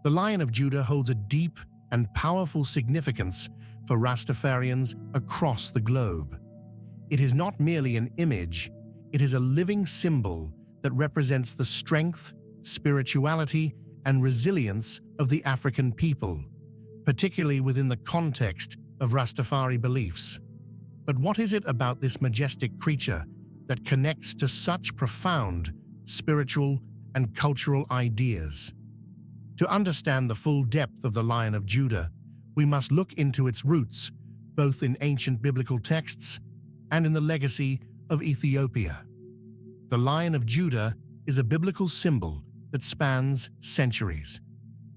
The Lion of Judah holds a deep and powerful significance for Rastafarians across the globe. It is not merely an image, it is a living symbol that represents the strength, spirituality, and resilience of the African people, particularly within the context of Rastafari beliefs. But what is it about this majestic creature that connects to such profound spiritual and cultural ideas? To understand the full depth of the Lion of Judah, we must look into its roots, both in ancient biblical texts and in the legacy of Ethiopia. The Lion of Judah is a biblical symbol that spans centuries,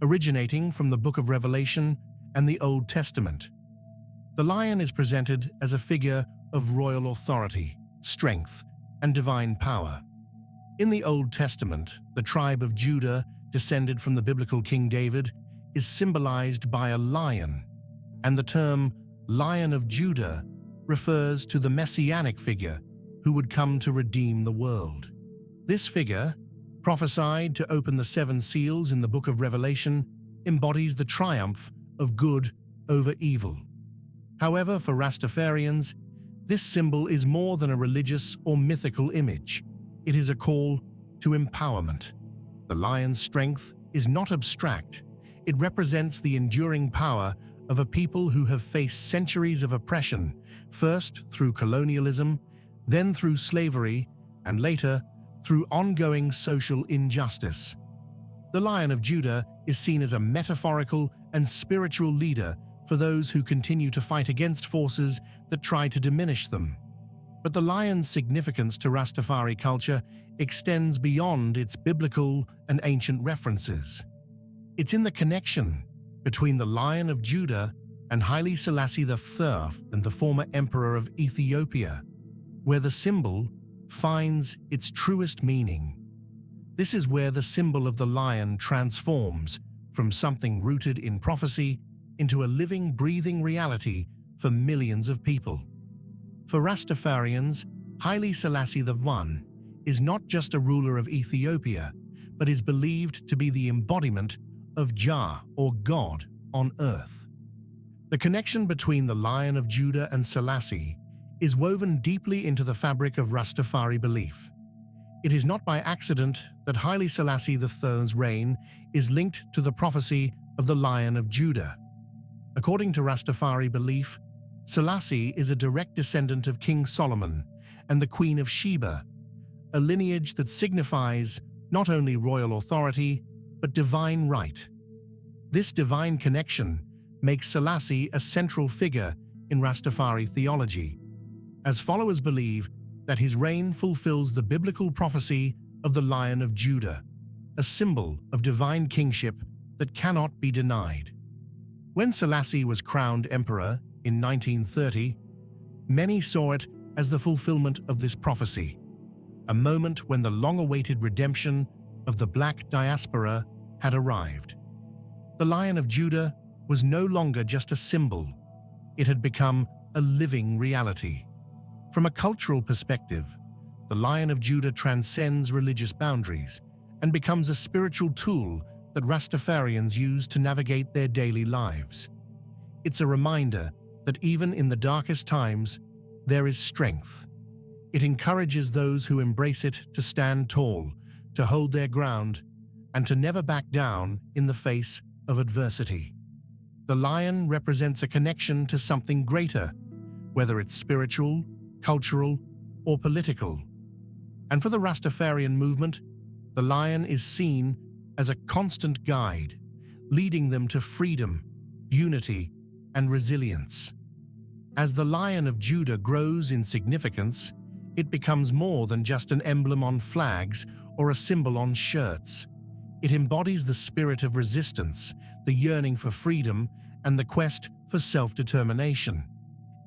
originating from the Book of Revelation and the Old Testament. The lion is presented as a figure of royal authority, strength, and divine power. In the Old Testament, the tribe of Judah, descended from the biblical King David, is symbolized by a lion, and the term Lion of Judah refers to the messianic figure who would come to redeem the world. This figure, prophesied to open the seven seals in the Book of Revelation, embodies the triumph of good over evil. However, for Rastafarians, this symbol is more than a religious or mythical image. It is a call to empowerment. The lion's strength is not abstract. It represents the enduring power of a people who have faced centuries of oppression, first through colonialism, then through slavery, and later through ongoing social injustice. The Lion of Judah is seen as a metaphorical and spiritual leader for those who continue to fight against forces that try to diminish them. But the lion's significance to Rastafari culture extends beyond its biblical and ancient references. It's in the connection between the Lion of Judah and Haile Selassie I and the former emperor of Ethiopia, where the symbol finds its truest meaning. This is where the symbol of the lion transforms from something rooted in prophecy into a living, breathing reality for millions of people. For Rastafarians, Haile Selassie I is not just a ruler of Ethiopia, but is believed to be the embodiment of Jah, or God, on earth. The connection between the Lion of Judah and Selassie is woven deeply into the fabric of Rastafari belief. It is not by accident that Haile Selassie III's reign is linked to the prophecy of the Lion of Judah. According to Rastafari belief, Selassie is a direct descendant of King Solomon and the Queen of Sheba, a lineage that signifies not only royal authority, but divine right. This divine connection makes Selassie a central figure in Rastafari theology, as followers believe that his reign fulfills the biblical prophecy of the Lion of Judah, a symbol of divine kingship that cannot be denied. When Selassie was crowned emperor in 1930, many saw it as the fulfillment of this prophecy, a moment when the long-awaited redemption of the black diaspora had arrived. The Lion of Judah was no longer just a symbol. It had become a living reality. From a cultural perspective, the Lion of Judah transcends religious boundaries and becomes a spiritual tool that Rastafarians use to navigate their daily lives. It's a reminder that even in the darkest times, there is strength. It encourages those who embrace it to stand tall, to hold their ground, and to never back down in the face of adversity. The lion represents a connection to something greater, whether it's spiritual, cultural, or political. And for the Rastafarian movement, the lion is seen as a constant guide, leading them to freedom, unity, and resilience. As the Lion of Judah grows in significance, it becomes more than just an emblem on flags or a symbol on shirts. It embodies the spirit of resistance, the yearning for freedom, and the quest for self-determination.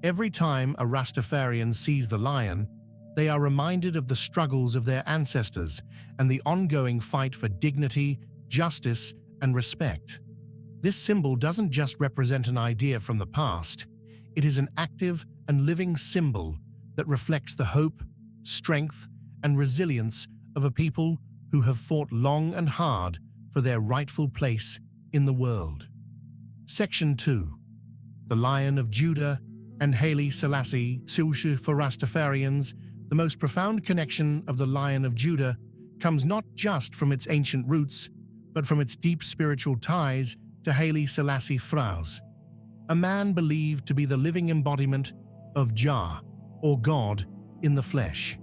Every time a Rastafarian sees the lion, they are reminded of the struggles of their ancestors and the ongoing fight for dignity, justice, and respect. This symbol doesn't just represent an idea from the past, it is an active and living symbol that reflects the hope, strength, and resilience of a people who have fought long and hard for their rightful place in the world. Section 2. The Lion of Judah and Haile Selassie I. For Rastafarians, the most profound connection of the Lion of Judah comes not just from its ancient roots, but from its deep spiritual ties to Haile Selassie I, a man believed to be the living embodiment of Jah, or God, in the flesh.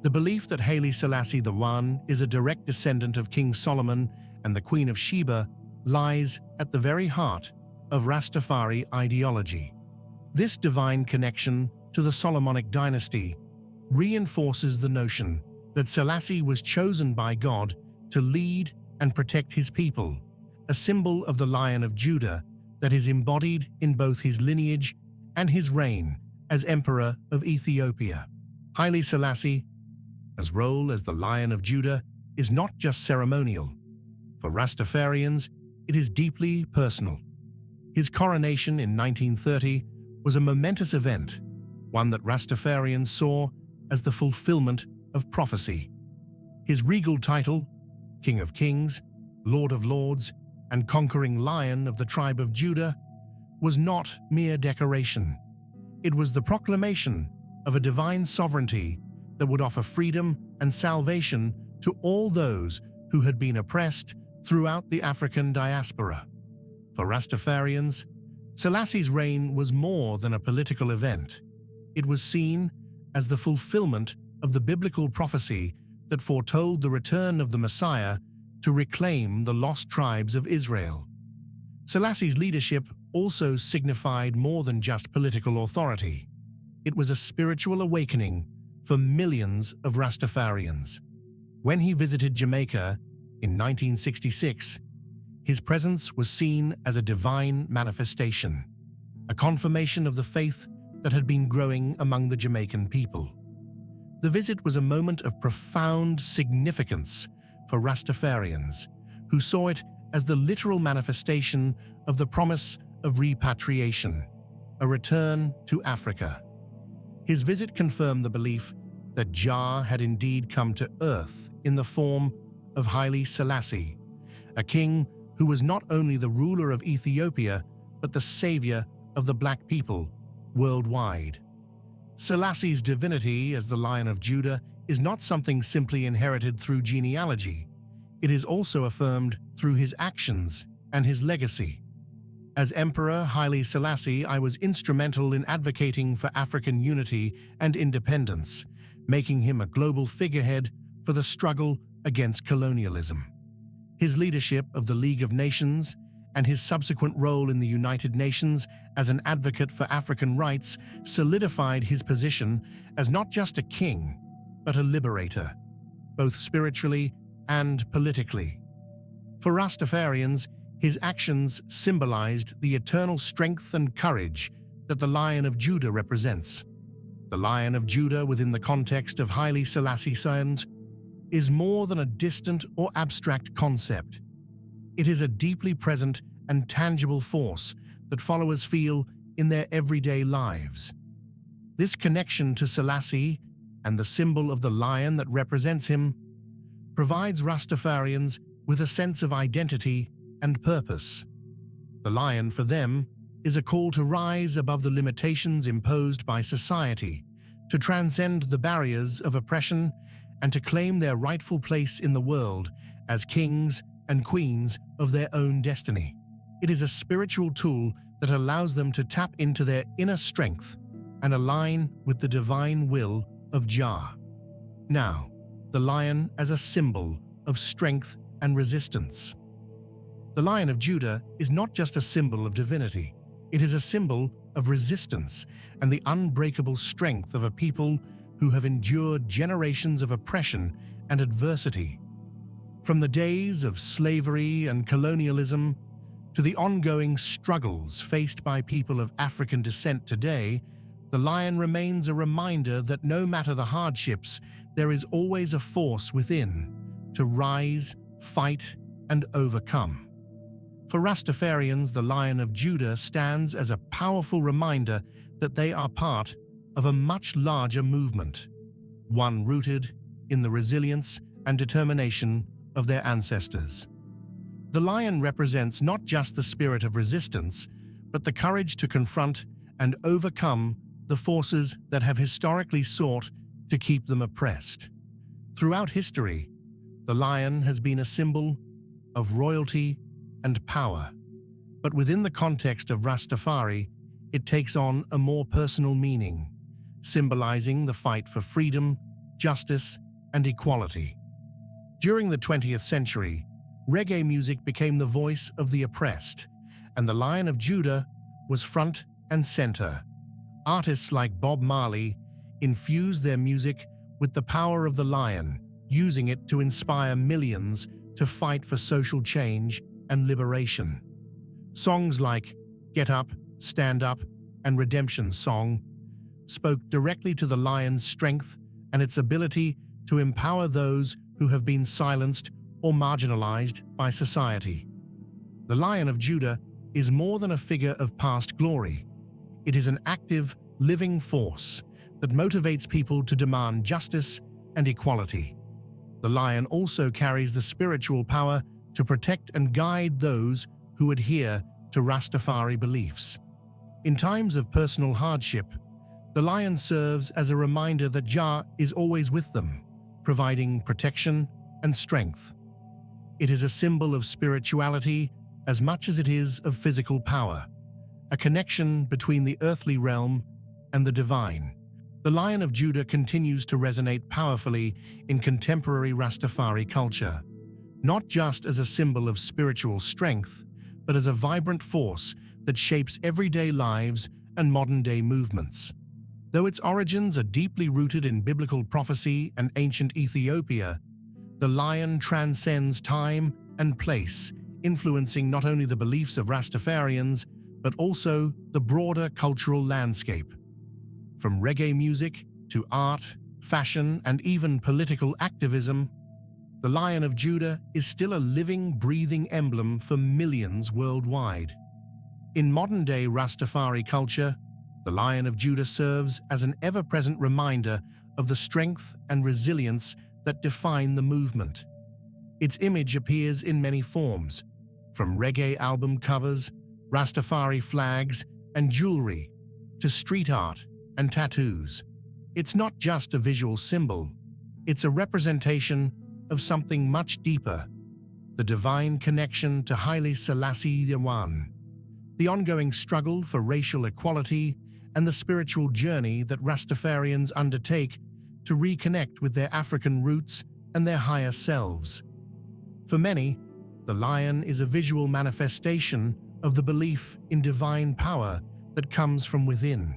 The belief that Haile Selassie I is a direct descendant of King Solomon and the Queen of Sheba lies at the very heart of Rastafari ideology. This divine connection to the Solomonic dynasty reinforces the notion that Selassie was chosen by God to lead and protect his people, a symbol of the Lion of Judah that is embodied in both his lineage and his reign as Emperor of Ethiopia. Haile Selassie, his role as the Lion of Judah, is not just ceremonial. For Rastafarians, it is deeply personal. His coronation in 1930 was a momentous event, one that Rastafarians saw as the fulfillment of prophecy. His regal title, King of Kings, Lord of Lords, and Conquering Lion of the tribe of Judah, was not mere decoration. It was the proclamation of a divine sovereignty that would offer freedom and salvation to all those who had been oppressed throughout the African diaspora. For Rastafarians, Selassie's reign was more than a political event. It was seen as the fulfillment of the biblical prophecy that foretold the return of the Messiah to reclaim the lost tribes of Israel. Selassie's leadership also signified more than just political authority. It was a spiritual awakening for millions of Rastafarians. When he visited Jamaica in 1966, his presence was seen as a divine manifestation, a confirmation of the faith that had been growing among the Jamaican people. The visit was a moment of profound significance for Rastafarians, who saw it as the literal manifestation of the promise of repatriation, a return to Africa. His visit confirmed the belief that Jah had indeed come to earth in the form of Haile Selassie, a king who was not only the ruler of Ethiopia, but the savior of the black people worldwide. Selassie's divinity as the Lion of Judah is not something simply inherited through genealogy. It is also affirmed through his actions and his legacy. As Emperor Haile Selassie I was instrumental in advocating for African unity and independence, making him a global figurehead for the struggle against colonialism. His leadership of the League of Nations and his subsequent role in the United Nations as an advocate for African rights solidified his position as not just a king, but a liberator, both spiritually and politically. For Rastafarians, his actions symbolized the eternal strength and courage that the Lion of Judah represents. The Lion of Judah, within the context of Haile Selassie I, is more than a distant or abstract concept. It is a deeply present and tangible force that followers feel in their everyday lives. This connection to Selassie and the symbol of the lion that represents him provides Rastafarians with a sense of identity and purpose. The lion, for them, is a call to rise above the limitations imposed by society, to transcend the barriers of oppression, and to claim their rightful place in the world as kings and queens of their own destiny. It is a spiritual tool that allows them to tap into their inner strength and align with the divine will of Jah. Now, the lion as a symbol of strength and resistance. The Lion of Judah is not just a symbol of divinity, it is a symbol of resistance and the unbreakable strength of a people who have endured generations of oppression and adversity. From the days of slavery and colonialism to the ongoing struggles faced by people of African descent today, the lion remains a reminder that no matter the hardships, there is always a force within to rise, fight, and overcome. For Rastafarians, the Lion of Judah stands as a powerful reminder that they are part of a much larger movement, one rooted in the resilience and determination of their ancestors. The lion represents not just the spirit of resistance, but the courage to confront and overcome the forces that have historically sought to keep them oppressed. Throughout history, the lion has been a symbol of royalty and power. But within the context of Rastafari, it takes on a more personal meaning, symbolizing the fight for freedom, justice, and equality. During the 20th century, reggae music became the voice of the oppressed, and the Lion of Judah was front and center. Artists like Bob Marley infused their music with the power of the lion, using it to inspire millions to fight for social change and liberation. Songs like Get Up, Stand Up, and Redemption Song spoke directly to the lion's strength and its ability to empower those who have been silenced or marginalized by society. The Lion of Judah is more than a figure of past glory. It is an active, living force that motivates people to demand justice and equality. The lion also carries the spiritual power to protect and guide those who adhere to Rastafari beliefs. In times of personal hardship, the lion serves as a reminder that Jah is always with them, providing protection and strength. It is a symbol of spirituality as much as it is of physical power, a connection between the earthly realm and the divine. The Lion of Judah continues to resonate powerfully in contemporary Rastafari culture, not just as a symbol of spiritual strength, but as a vibrant force that shapes everyday lives and modern-day movements. Though its origins are deeply rooted in biblical prophecy and ancient Ethiopia, the lion transcends time and place, influencing not only the beliefs of Rastafarians, but also the broader cultural landscape. From reggae music to art, fashion, and even political activism, the Lion of Judah is still a living, breathing emblem for millions worldwide. In modern-day Rastafari culture, the Lion of Judah serves as an ever-present reminder of the strength and resilience that define the movement. Its image appears in many forms, from reggae album covers, Rastafari flags, and jewelry, to street art and tattoos. It's not just a visual symbol, it's a representation of something much deeper, the divine connection to Haile Selassie I, the ongoing struggle for racial equality, and the spiritual journey that Rastafarians undertake to reconnect with their African roots and their higher selves. For many, the lion is a visual manifestation of the belief in divine power that comes from within.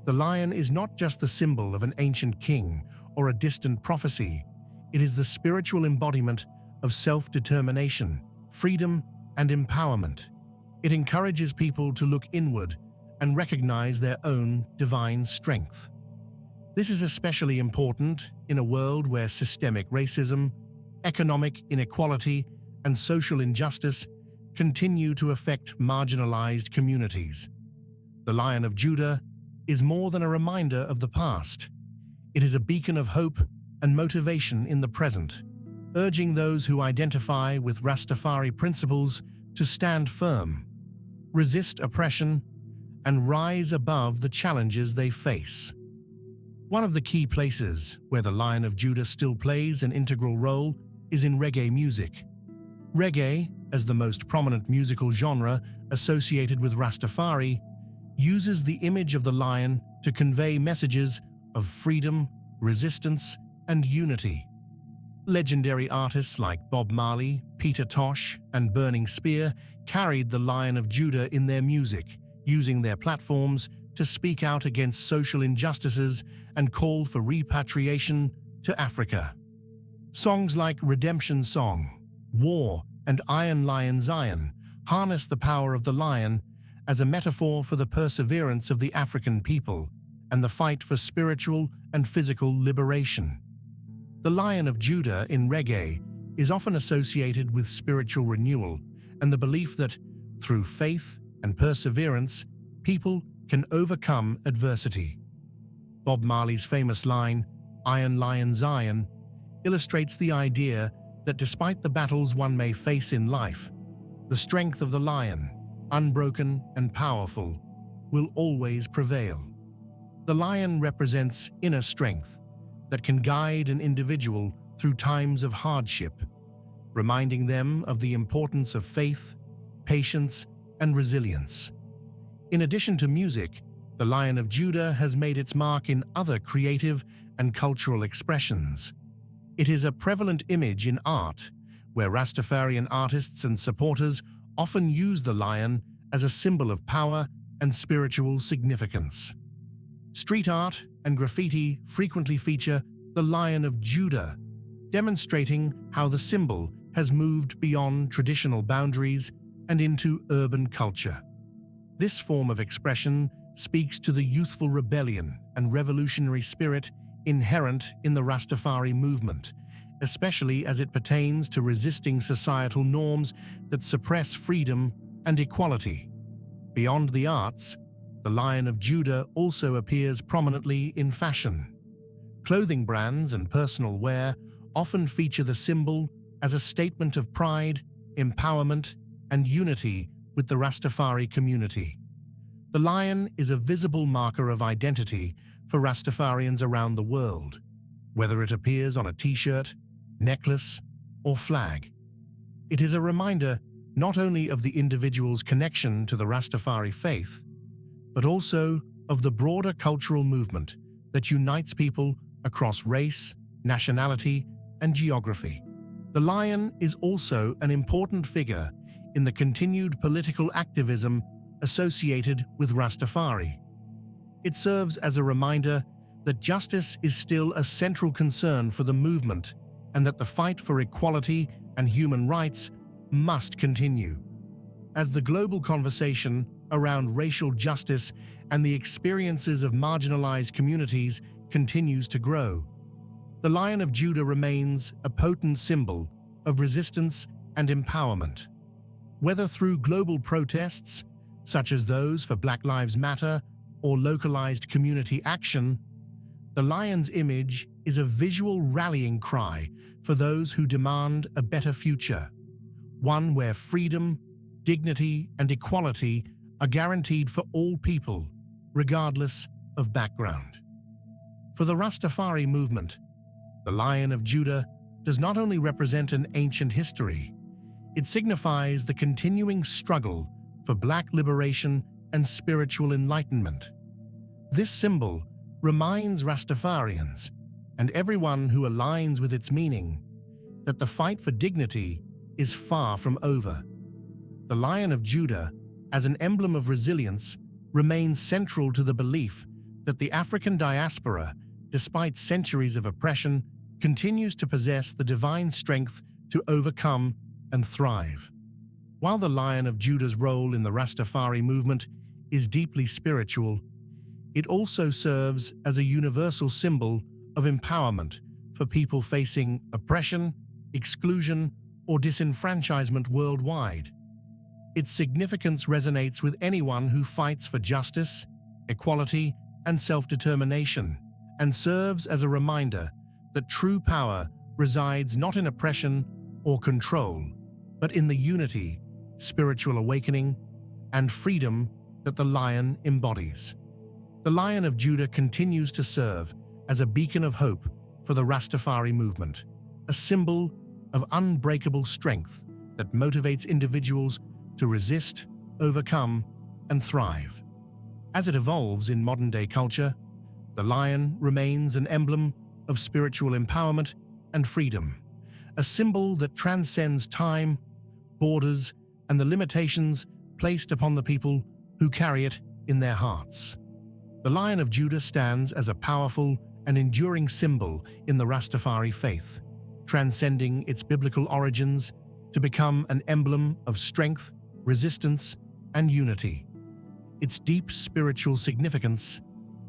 The lion is not just the symbol of an ancient king or a distant prophecy, it is the spiritual embodiment of self-determination, freedom, and empowerment. It encourages people to look inward and recognize their own divine strength. This is especially important in a world where systemic racism, economic inequality, and social injustice continue to affect marginalized communities. The Lion of Judah is more than a reminder of the past. It is a beacon of hope and motivation in the present, urging those who identify with Rastafari principles to stand firm, resist oppression, and rise above the challenges they face. One of the key places where the Lion of Judah still plays an integral role is in reggae music. Reggae, as the most prominent musical genre associated with Rastafari, uses the image of the lion to convey messages of freedom, resistance, and unity. Legendary artists like Bob Marley, Peter Tosh, and Burning Spear carried the Lion of Judah in their music, using their platforms to speak out against social injustices and call for repatriation to Africa. Songs like Redemption Song, War, and Iron Lion Zion harness the power of the lion as a metaphor for the perseverance of the African people and the fight for spiritual and physical liberation. The Lion of Judah in reggae is often associated with spiritual renewal and the belief that, through faith and perseverance, people can overcome adversity. Bob Marley's famous line, Iron Lion Zion, illustrates the idea that despite the battles one may face in life, the strength of the lion, unbroken and powerful, will always prevail. The lion represents inner strength that can guide an individual through times of hardship, reminding them of the importance of faith, patience, and resilience. In addition to music, the Lion of Judah has made its mark in other creative and cultural expressions. It is a prevalent image in art, where Rastafarian artists and supporters often use the lion as a symbol of power and spiritual significance. Street art and graffiti frequently feature the Lion of Judah, demonstrating how the symbol has moved beyond traditional boundaries and into urban culture. This form of expression speaks to the youthful rebellion and revolutionary spirit inherent in the Rastafari movement, especially as it pertains to resisting societal norms that suppress freedom and equality. Beyond the arts, the Lion of Judah also appears prominently in fashion. Clothing brands and personal wear often feature the symbol as a statement of pride, empowerment, and unity with the Rastafari community. The lion is a visible marker of identity for Rastafarians around the world, whether it appears on a t-shirt, necklace, or flag. It is a reminder not only of the individual's connection to the Rastafari faith, but also of the broader cultural movement that unites people across race, nationality, and geography. The lion is also an important figure in the continued political activism associated with Rastafari. It serves as a reminder that justice is still a central concern for the movement and that the fight for equality and human rights must continue. As the global conversation around racial justice and the experiences of marginalized communities continues to grow, the Lion of Judah remains a potent symbol of resistance and empowerment. Whether through global protests, such as those for Black Lives Matter, or localized community action, the lion's image is a visual rallying cry for those who demand a better future, one where freedom, dignity, and equality are guaranteed for all people, regardless of background. For the Rastafari movement, the Lion of Judah does not only represent an ancient history, it signifies the continuing struggle for Black liberation and spiritual enlightenment. This symbol reminds Rastafarians, and everyone who aligns with its meaning, that the fight for dignity is far from over. The Lion of Judah, as an emblem of resilience, remains central to the belief that the African diaspora, despite centuries of oppression, continues to possess the divine strength to overcome and thrive. While the Lion of Judah's role in the Rastafari movement is deeply spiritual, it also serves as a universal symbol of empowerment for people facing oppression, exclusion, or disenfranchisement worldwide. Its significance resonates with anyone who fights for justice, equality, and self-determination, and serves as a reminder that true power resides not in oppression or control, but in the unity, spiritual awakening, and freedom that the lion embodies. The Lion of Judah continues to serve as a beacon of hope for the Rastafari movement, a symbol of unbreakable strength that motivates individuals to resist, overcome, and thrive. As it evolves in modern-day culture, the lion remains an emblem of spiritual empowerment and freedom, a symbol that transcends time, borders, and the limitations placed upon the people who carry it in their hearts. The Lion of Judah stands as a powerful and enduring symbol in the Rastafari faith, transcending its biblical origins to become an emblem of strength, resistance, and unity. Its deep spiritual significance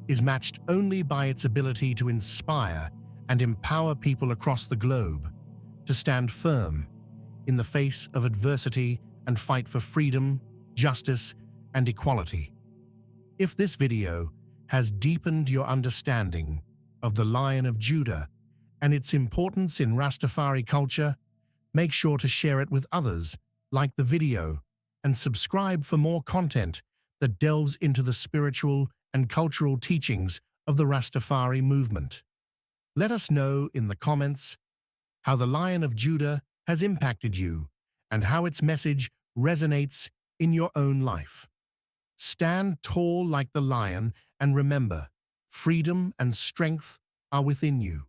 is matched only by its ability to inspire and empower people across the globe to stand firm in the face of adversity and fight for freedom, justice, and equality. If this video has deepened your understanding of the Lion of Judah and its importance in Rastafari culture, Make sure to share it with others, like the video, and subscribe for more content that delves into the spiritual and cultural teachings of the Rastafari movement. Let us know in the comments how the Lion of Judah has impacted you and how its message resonates in your own life. Stand tall like the lion and remember, freedom and strength are within you.